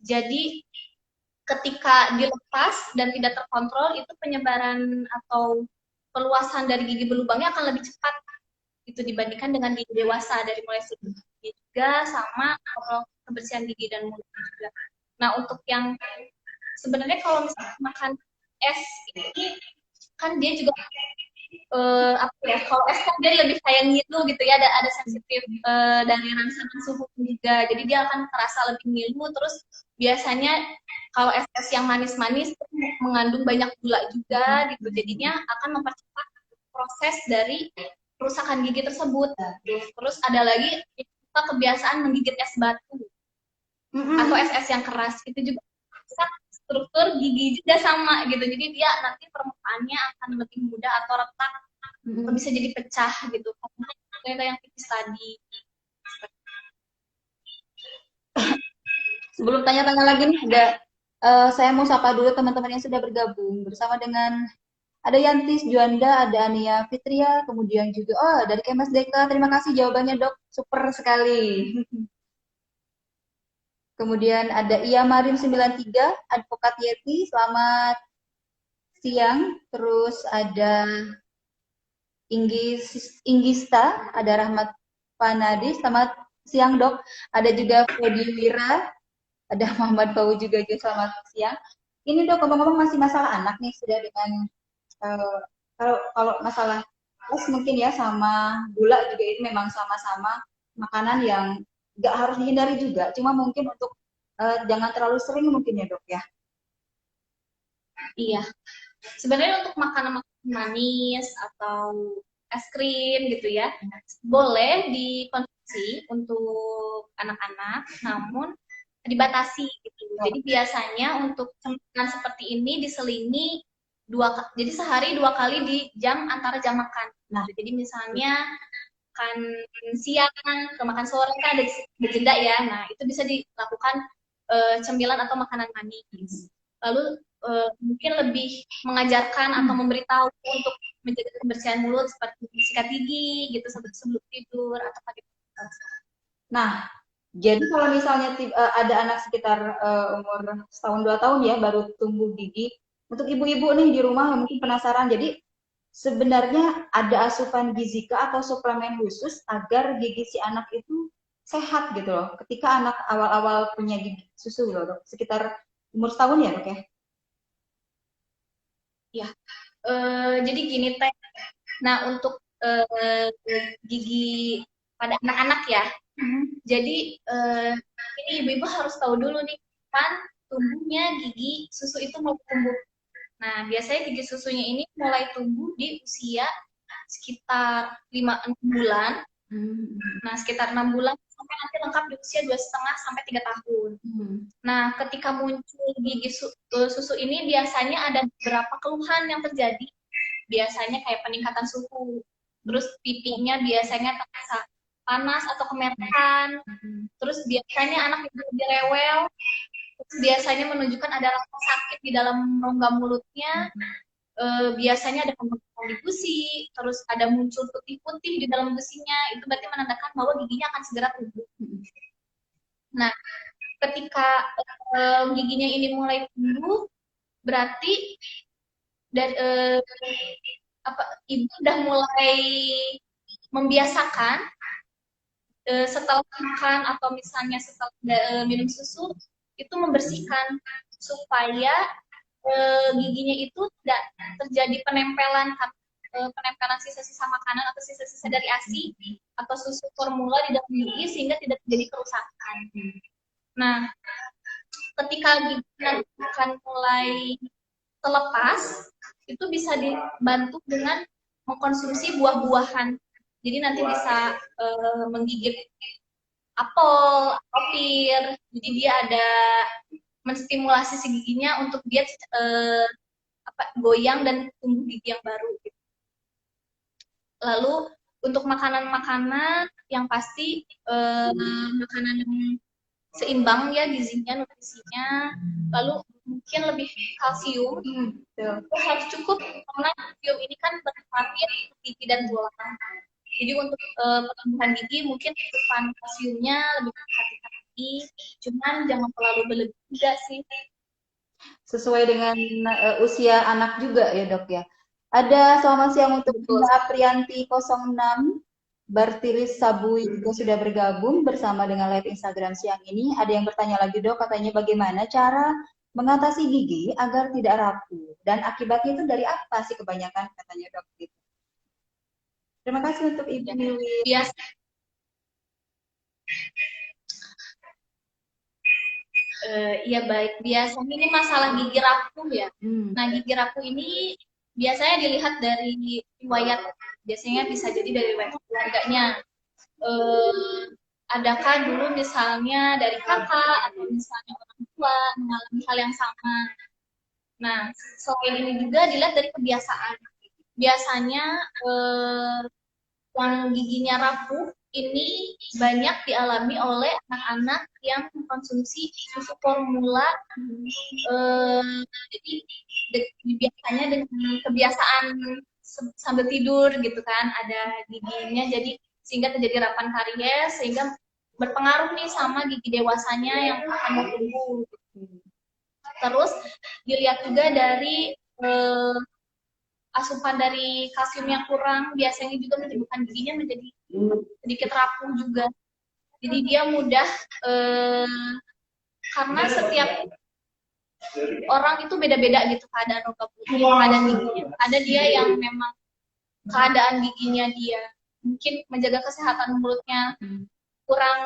[SPEAKER 2] Jadi ketika dilepas dan tidak terkontrol, itu penyebaran atau perluasan dari gigi berlubangnya akan lebih cepat itu dibandingkan dengan gigi dewasa, dari mulai sudut gigi juga sama kebersihan gigi dan mulutnya juga. Nah, untuk yang sebenarnya kalau misalnya makan es ini kan dia juga apa ya, kalau es kan dia lebih kayak ngilu gitu ya, ada sensitif dari rangsangan suhu juga, jadi dia akan terasa lebih ngilu. Terus biasanya kalau es yang manis-manis mengandung banyak gula juga gitu, jadinya akan mempercepat proses dari kerusakan gigi tersebut. Terus ada lagi kebiasaan menggigit es batu atau es yang keras, itu juga struktur gigi juga sama gitu, jadi dia nanti permukaannya akan lebih mudah atau retak, atau bisa jadi pecah gitu karena yang tipis tadi.
[SPEAKER 1] Sebelum tanya-tanya lagi nih, Saya mau sapa dulu teman-teman yang sudah bergabung bersama dengan ada Yantis, Juanda, ada Ania Fitria, kemudian juga dari Kemas Deka. Terima kasih jawabannya dok, super sekali. Kemudian ada Ia Marim 93, Advokat Yeti, selamat siang. Terus ada Inggista, ada Rahmat Panadi, selamat siang dok. Ada juga Freddy Wira, ada Muhammad Fau juga, selamat siang. Ini dok, ngomong-ngomong masih masalah anak nih, sudah dengan kalau kalau masalah plus mungkin ya sama gula juga ini memang sama-sama makanan yang nggak harus dihindari juga, cuma mungkin untuk jangan terlalu sering mungkin ya dok ya.
[SPEAKER 2] Iya, sebenarnya untuk makanan-makanan manis atau es krim gitu ya, boleh dikonsumsi untuk anak-anak, namun dibatasi gitu. Jadi biasanya untuk cemilan seperti ini diselingi jadi sehari 2 kali di antara jam makan. Nah, jadi misalnya makan siang ke makan sore kan ada jeda ya. Nah, itu bisa dilakukan cemilan atau makanan manis. Lalu mungkin lebih mengajarkan atau memberitahu untuk menjaga kebersihan mulut seperti sikat gigi gitu sebelum tidur atau pakai pasta.
[SPEAKER 1] Nah, jadi kalau misalnya ada anak sekitar umur setahun 2 tahun ya baru tumbuh gigi, untuk ibu-ibu nih di rumah yang mungkin penasaran, jadi sebenarnya ada asupan gizi atau suplemen khusus agar gigi si anak itu sehat gitu loh. Ketika anak awal-awal punya gigi susu loh dok, sekitar umur setahun ya dok ya?
[SPEAKER 2] Ya, jadi gini teh. Nah untuk gigi pada anak-anak ya. Jadi ini ibu-ibu harus tahu dulu nih kapan tumbuhnya gigi susu itu mau tumbuh. Nah biasanya gigi susunya ini mulai tumbuh di usia sekitar 5-6 bulan. Nah sekitar 6 bulan sampai nanti lengkap di usia 2,5 sampai 3 tahun. Nah ketika muncul gigi susu ini biasanya ada beberapa keluhan yang terjadi. Biasanya kayak peningkatan suhu, terus pipinya biasanya terasa panas atau kemerahan, terus biasanya anak itu lebih rewel, terus biasanya menunjukkan ada rasa sakit di dalam rongga mulutnya, biasanya ada pembekuan di gusi, terus ada muncul putih-putih di dalam gusinya, itu berarti menandakan bahwa giginya akan segera tumbuh. Nah, ketika giginya ini mulai tumbuh, berarti dari ibu udah mulai membiasakan setelah makan atau misalnya setelah minum susu itu membersihkan supaya giginya itu tidak terjadi penempelan sisa-sisa makanan atau sisa-sisa dari ASI atau susu formula di dalam gigi sehingga tidak terjadi kerusakan. Nah, ketika gigi akan mulai terlepas, itu bisa dibantu dengan mengkonsumsi buah-buahan. Jadi nanti bisa menggigit apel, pir. Jadi dia ada menstimulasi si giginya untuk dia goyang dan tumbuh gigi yang baru. Lalu untuk makanan-makanan yang pasti makanan yang seimbang ya gizinya, nutrisinya. Lalu mungkin lebih kalsium, harus cukup karena kalsium ini kan bermanfaat gigi dan tulang. Jadi untuk pertumbuhan gigi mungkin asupan kalsiumnya lebih hati-hati, cuman jangan terlalu berlebih juga sih.
[SPEAKER 1] Sesuai dengan usia anak juga ya dok ya. Ada selamat siang untuk Mbak Aprianti 06, Bartilis Sabui juga sudah bergabung bersama dengan live Instagram siang ini. Ada yang bertanya lagi dok, katanya bagaimana cara mengatasi gigi agar tidak rapuh dan akibatnya itu dari apa sih kebanyakan katanya dok gitu. Terima kasih untuk Ibu Niwi.
[SPEAKER 2] Biasa. Iya baik, biasanya ini masalah gigi rapuh ya. Nah gigi rapuh ini biasanya dilihat dari riwayat, biasanya bisa jadi dari riwayat keluarganya. Adakah dulu misalnya dari kakak atau misalnya orang tua mengalami hal yang sama. Nah selain ini juga dilihat dari kebiasaan. Biasanya yang giginya rapuh ini banyak dialami oleh anak-anak yang mengkonsumsi susu formula. Jadi biasanya dengan kebiasaan sambil tidur gitu kan, ada giginya, jadi sehingga terjadi harapan karies, sehingga berpengaruh nih sama gigi dewasanya yang akan mau tumbuh. Terus dilihat juga dari asupan dari kalsium yang kurang, biasanya juga menyebabkan giginya menjadi sedikit rapuh juga. Jadi dia mudah karena setiap orang itu beda-beda gitu keadaan rongga mulutnya, keadaan giginya. Ada dia yang memang keadaan giginya dia mungkin menjaga kesehatan mulutnya kurang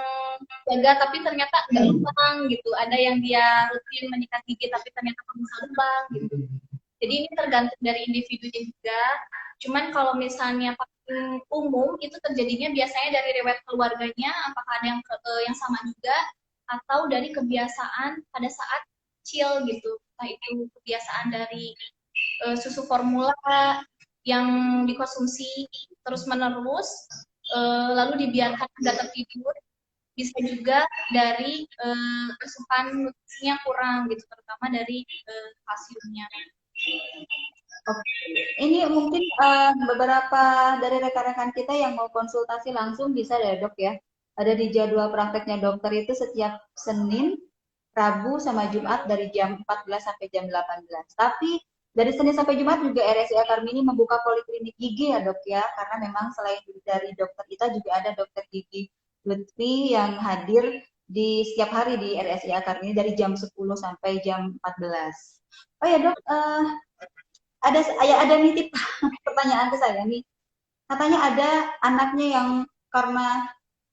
[SPEAKER 2] jaga, tapi ternyata nggak lubang gitu. Ada yang dia rutin menyikat gigi tapi ternyata bisa lubang gitu. Jadi ini tergantung dari individunya juga. Cuman kalau misalnya paling umum itu terjadinya biasanya dari riwayat keluarganya, apakah ada yang sama juga, atau dari kebiasaan pada saat kecil gitu. Entah itu kebiasaan dari susu formula yang dikonsumsi terus-menerus, lalu dibiarkan sudah tertidur. Bisa juga dari asupan nutrisinya kurang gitu, terutama dari kalsiumnya.
[SPEAKER 1] Ini mungkin beberapa dari rekan-rekan kita yang mau konsultasi langsung bisa deh dok ya. Ada di jadwal prakteknya dokter itu setiap Senin, Rabu, sama Jumat dari jam 14 sampai jam 18. Tapi dari Senin sampai Jumat juga RSI Karmini membuka poliklinik gigi ya dok ya. Karena memang selain dari dokter kita juga ada dokter gigi Lutfi yang hadir di setiap hari di RSI Karmini dari jam 10 sampai jam 14. Oh ya dok, ada nitip pertanyaan ke saya nih. Katanya ada anaknya yang karena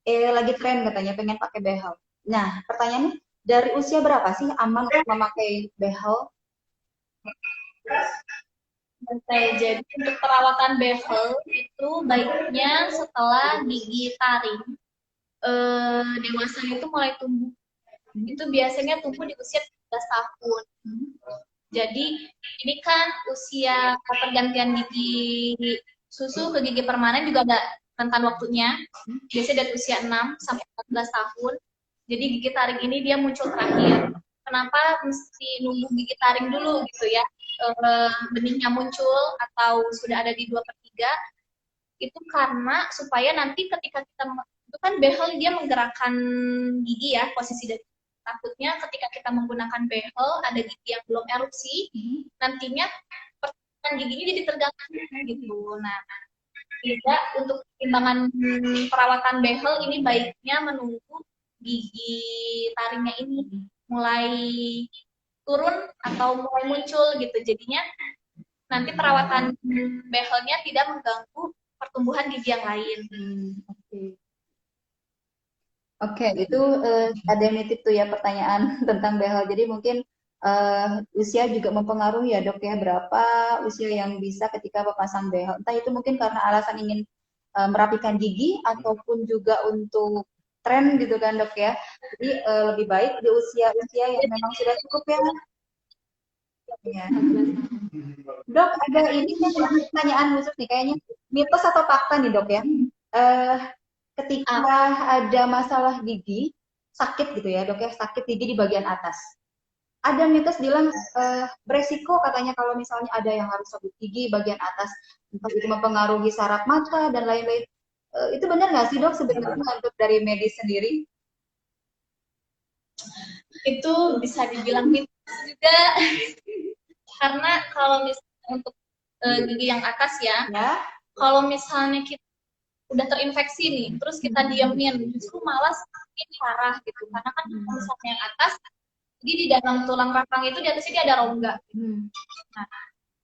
[SPEAKER 1] lagi tren katanya pengen pakai behel. Nah, pertanyaannya dari usia berapa sih aman untuk memakai behel?
[SPEAKER 2] Oke, jadi untuk perawatan behel itu baiknya setelah gigi taring dewasa itu mulai tumbuh. Itu biasanya tumbuh di usia 13 tahun. Jadi ini kan usia pergantian gigi susu ke gigi permanen juga ada rentan waktunya. Biasanya dari usia 6 sampai 14 tahun. Jadi gigi taring ini dia muncul terakhir. Kenapa mesti nunggu gigi taring dulu gitu ya? Benihnya muncul atau sudah ada di 2/3, itu karena supaya nanti ketika kita itu kan behel dia menggerakkan gigi ya, posisi dari takutnya ketika kita menggunakan behel ada gigi yang belum erupsi, nantinya pertumbuhan giginya jadi terganggu gitu. Nah, tidak, untuk pertimbangan perawatan behel ini baiknya menunggu gigi taringnya ini mulai turun atau mulai muncul gitu. Jadinya nanti perawatan behelnya tidak mengganggu pertumbuhan gigi yang lain.
[SPEAKER 1] Oke, itu ada yang nitip tuh ya pertanyaan tentang behel. Jadi mungkin usia juga mempengaruhi ya dok ya, berapa usia yang bisa ketika memasang behel. Entah itu mungkin karena alasan ingin merapikan gigi ataupun juga untuk tren gitu kan dok ya. Jadi lebih baik di usia-usia yang memang sudah cukup ya. Ya. Dok, ada ini pertanyaan khusus nih, kayaknya mitos atau fakta nih dok ya. Ketika ada masalah gigi, sakit gitu ya dok ya, sakit gigi di bagian atas. Ada mitos bilang beresiko katanya kalau misalnya ada yang harus cabut gigi bagian atas, entah itu mempengaruhi saraf mata dan lain-lain. Itu benar nggak sih dok sebenarnya untuk dari medis sendiri?
[SPEAKER 2] Itu bisa dibilang mitos juga. Karena kalau misalnya untuk gigi yang atas ya, kalau misalnya kita udah terinfeksi nih, terus kita diamin, justru malah semakin parah gitu. Karena kan misalnya yang atas, jadi di dalam tulang rahang itu di atasnya dia ada rongga. Nah,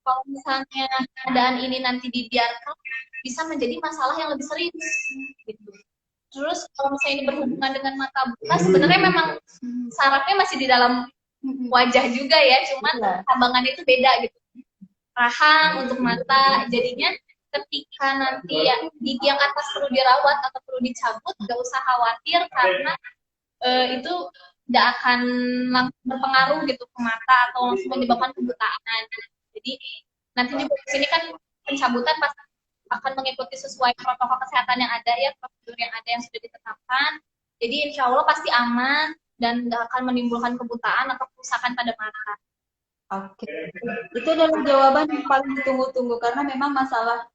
[SPEAKER 2] kalau misalnya keadaan ini nanti dibiarkan, bisa menjadi masalah yang lebih serius gitu. Terus kalau misalnya ini berhubungan dengan mata buta, sebenarnya memang sarafnya masih di dalam wajah juga ya, cuman tambangannya itu beda gitu. Rahang untuk mata, jadinya ketika nanti ya gigi yang atas perlu dirawat atau perlu dicabut, gak usah khawatir karena itu tidak akan langsung berpengaruh gitu ke mata atau langsung menyebabkan kebutaan. Jadi nanti juga di sini kan pencabutan pas akan mengikuti sesuai protokol kesehatan yang ada ya, prosedur yang ada yang sudah ditetapkan. Jadi insya Allah pasti aman dan nggak akan menimbulkan kebutaan atau kerusakan pada mata.
[SPEAKER 1] Oke, itu adalah jawaban yang paling ditunggu-tunggu karena memang masalah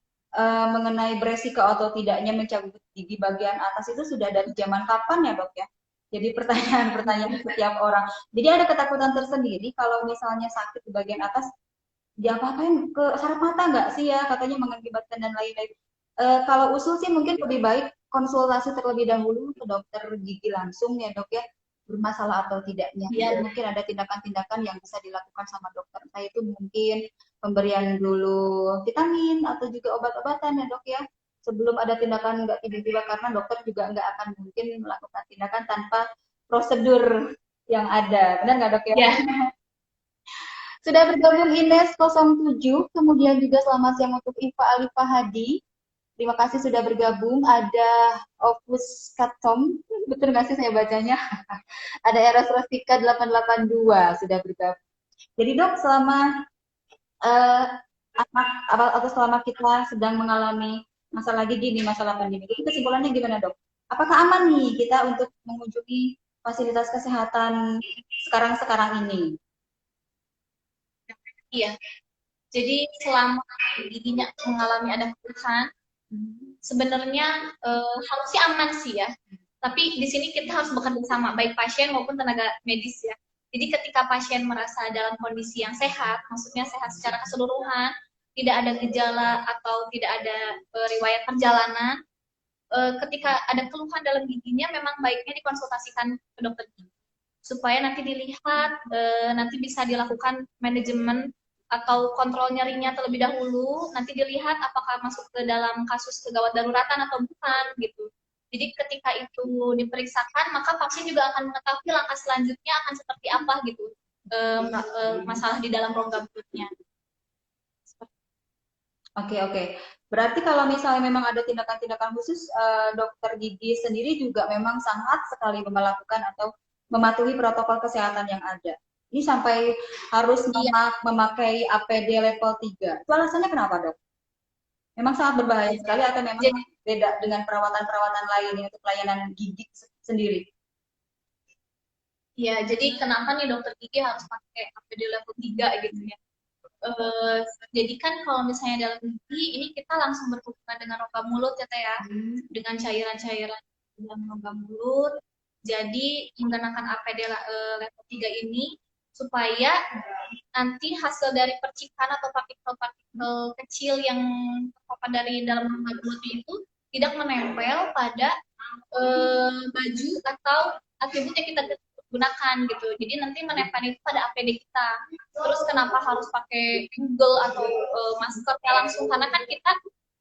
[SPEAKER 1] mengenai beresiko atau tidaknya mencabut gigi bagian atas itu sudah dari zaman kapan ya dok ya? Jadi pertanyaan-pertanyaan setiap orang. Jadi ada ketakutan tersendiri kalau misalnya sakit di bagian atas, diapa-apain ke saraf mata nggak sih ya? Katanya mengakibatkan dan lain-lain. Kalau usul sih mungkin lebih baik konsultasi terlebih dahulu ke dokter gigi langsung ya dok ya, bermasalah atau tidaknya.
[SPEAKER 2] Iya.
[SPEAKER 1] Mungkin ada tindakan-tindakan yang bisa dilakukan sama dokter. Entah itu mungkin pemberian dulu vitamin atau juga obat-obatan ya dok ya. Sebelum ada tindakan nggak tiba-tiba karena dokter juga nggak akan mungkin melakukan tindakan tanpa prosedur yang ada. Benar nggak dok ya?
[SPEAKER 2] Ya.
[SPEAKER 1] Sudah bergabung Ines 07, kemudian juga selamat siang untuk Iva Alifa Hadi. Terima kasih sudah bergabung. Ada Opus Katom, betul nggak sih saya bacanya? Ada Eros Rostika 882 sudah bergabung. Jadi dok, selama atau selama kita sedang mengalami masalah gigi nih, masalah pandemi, itu kesimpulannya gimana dok? Apakah aman nih kita untuk mengunjungi fasilitas kesehatan sekarang ini?
[SPEAKER 2] Iya. Jadi selama giginya mengalami ada keluhan, sebenarnya harusnya aman sih ya. Tapi di sini kita harus bekerja sama baik pasien maupun tenaga medis ya. Jadi ketika pasien merasa dalam kondisi yang sehat, maksudnya sehat secara keseluruhan, tidak ada gejala atau tidak ada riwayat perjalanan, ketika ada keluhan dalam giginya memang baiknya dikonsultasikan ke dokter gigi supaya nanti dilihat, nanti bisa dilakukan manajemen atau kontrol nyerinya terlebih dahulu, nanti dilihat apakah masuk ke dalam kasus kegawat daruratan atau bukan gitu. Jadi ketika itu diperiksakan, maka pasien juga akan mengetahui langkah selanjutnya akan seperti apa gitu, masalah di dalam rongga mulutnya.
[SPEAKER 1] Oke. Berarti kalau misalnya memang ada tindakan-tindakan khusus, dokter gigi sendiri juga memang sangat sekali melakukan atau mematuhi protokol kesehatan yang ada. Ini sampai harus memakai APD level 3. Itu alasannya kenapa dok? Memang sangat berbahaya sekali atau memang beda dengan perawatan-perawatan lain untuk pelayanan gigi sendiri?
[SPEAKER 2] Ya, jadi kenapa nih dokter gigi harus pakai APD level 3 gitu ya? Jadi kan kalau misalnya dalam gigi ini kita langsung berhubungan dengan rongga mulut ya teh ya, dengan cairan-cairan dalam rongga mulut. Jadi menggunakan APD level 3 ini supaya nanti hasil dari percikan atau partikel-partikel kecil yang terpapar dari dalam rongga mulut itu tidak menempel pada baju atau atribut yang kita gunakan gitu. Jadi nanti menempel itu pada APD kita. Terus kenapa harus pakai Google atau maskernya langsung? Karena kan kita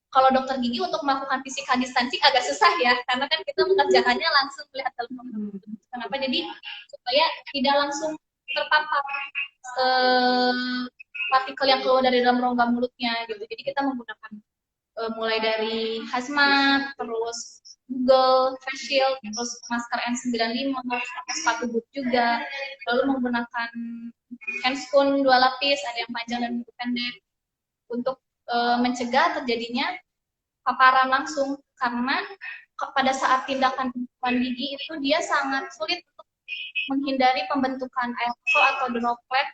[SPEAKER 2] kalau dokter gigi untuk melakukan physical distancing agak susah ya, karena kan kita mengerjakannya langsung melihat dalam mulut. Kenapa? Jadi supaya tidak langsung terpapar partikel yang keluar dari dalam rongga mulutnya gitu. Jadi kita menggunakan mulai dari hazmat, terus Google, face shield, terus masker N95, pakai sepatu boot juga, lalu menggunakan handscoon 2 lapis, ada yang panjang dan pendek, untuk mencegah terjadinya paparan langsung, karena pada saat tindakan gigi itu dia sangat sulit untuk menghindari pembentukan aerosol atau droplet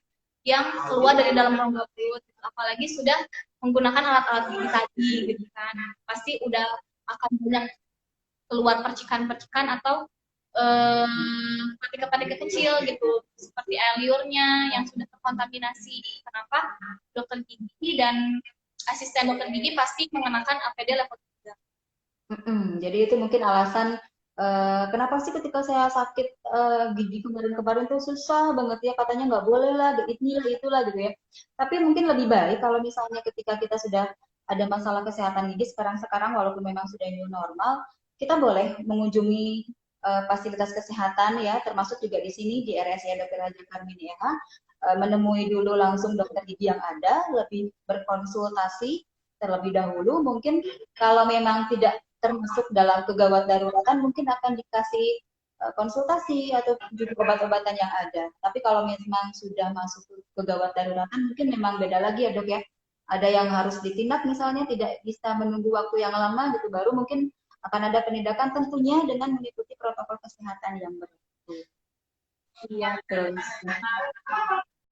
[SPEAKER 2] yang keluar dari dalam rongga mulut, apalagi sudah menggunakan alat-alat gigi tadi gitu kan, pasti udah akan banyak keluar percikan-percikan atau partikel-partikel kecil gitu, seperti air liurnya yang sudah terkontaminasi. Kenapa dokter gigi dan asisten dokter gigi pasti mengenakan APD level 3.
[SPEAKER 1] Jadi itu mungkin alasan kenapa sih ketika saya sakit gigi kemarin-kemarin tuh susah banget ya, katanya nggak boleh lah, inilah itulah gitu ya. Tapi mungkin lebih baik kalau misalnya ketika kita sudah ada masalah kesehatan gigi sekarang walaupun memang sudah new normal, kita boleh mengunjungi fasilitas kesehatan ya, termasuk juga di sini di RSUD Dr. Haji Karmini ya, menemui dulu langsung dokter gigi yang ada, lebih berkonsultasi terlebih dahulu. Mungkin kalau memang tidak termasuk dalam kegawat daruratan, mungkin akan dikasih konsultasi atau juga obat-obatan yang ada. Tapi kalau memang sudah masuk ke kegawat daruratan, mungkin memang beda lagi ya dok ya, ada yang harus ditindak misalnya tidak bisa menunggu waktu yang lama gitu, baru mungkin akan ada penindakan tentunya dengan mengikuti protokol kesehatan yang berlaku.
[SPEAKER 2] Iya.
[SPEAKER 1] Terus